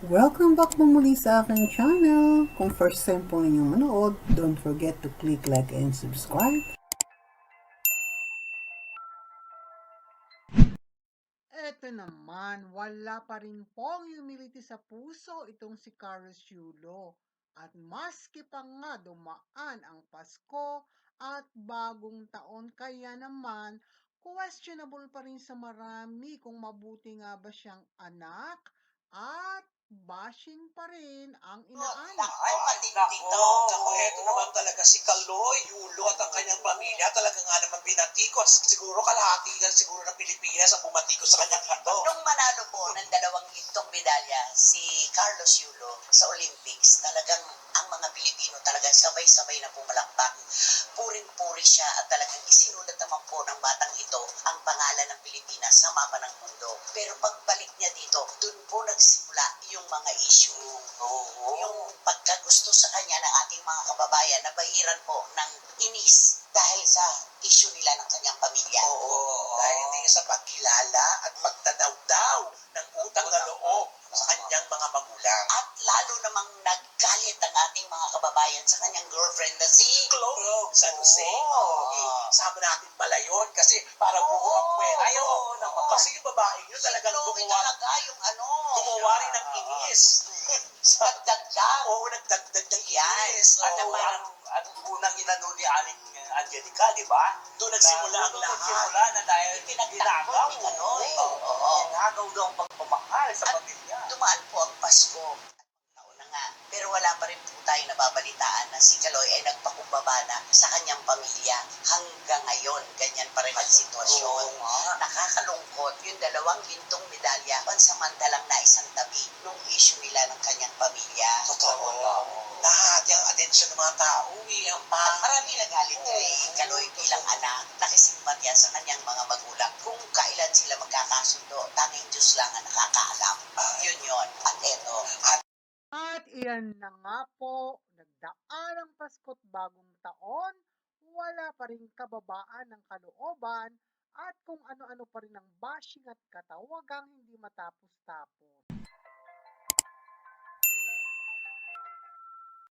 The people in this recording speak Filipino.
Welcome back po muli sa aking channel. Kung first time po ninyong manood, don't forget to click like and subscribe. Eto naman, wala pa rin pong humility sa puso itong si Carlos Yulo. At maski pa nga dumaan ang Pasko at bagong taon, kaya naman questionable pa rin sa marami kung mabuti nga ba siyang anak at bashing pa rin ang inaani. Ay, matindito. Ako, eto naman talaga si Kaloy, Yulo at ang kanyang pamilya. Talaga nga naman binatikos. Siguro kalahati lang siguro ng Pilipinas ang bumatikos sa kanya dito. Nung manalo po ng dalawang gintong medalya si Carlos Yulo sa Olympics, talagang ang mga Pilipino talagang sabay-sabay na pumalakpak. Puring-puri siya at talagang isinulat naman po ng batang ito ang pangalan ng Pilipinas sa mapa ng mundo. Pero pagbalik niya dito, dun po nagsimula yung mga issue. Yung pagkagusto sa kanya ng ating mga kababayan na bahiran po ng inis dahil sa issue nila ng kanyang pamilya. Dahil hindi sa pagkilala at pagtadaw-daw ng utang na loob sa kanyang mga magulang. At lalo namang naggalit ang ating mga kababayan sa kanyang girlfriend na si Chloe San Jose. Sama natin pala yun kasi para buo ang kwento. Kasi yung babaeng yun talagang Chloe gumawa, talaga yung gumawa rin ng inis. Nagdagdag. Oo, nagdagdag ng Yan. inis. At Oo. parang At unang inano ni Aling Angelica, di ba? Doon nagsimula ang lahat. Nagsimula na dahil Ipinagtanggol ni Kaloy. Oo. Ginagaw daw ang pagpamahal sa At pamilya. dumaan po ang Pasko. Taon na nga. Pero wala pa rin po tayo nababalitaan na si Kaloy ay nagpakumbaba na sa kanyang pamilya. Hanggang ngayon, ganyan pa rin ang sitwasyon. Nakakalungkot yung dalawang gintong medalya pansamantalang na isang tabi nung issue nila ng kanyang pamilya. Totoo. Lahat yung atensyon ng mga tao. At marami nagalit kay Kaloy bilang anak. Nakisimpatya sa kanyang mga magulang kung kailan sila magkakasundo. Tanging Diyos lang ang nakakaalam. Yun. At eto, At iyan na nga po, nagdaan ang Pasko't bagong taon, wala pa rin kababaan ng kalooban at kung ano-ano pa rin ang bashing at katawagang hindi matapos-tapos.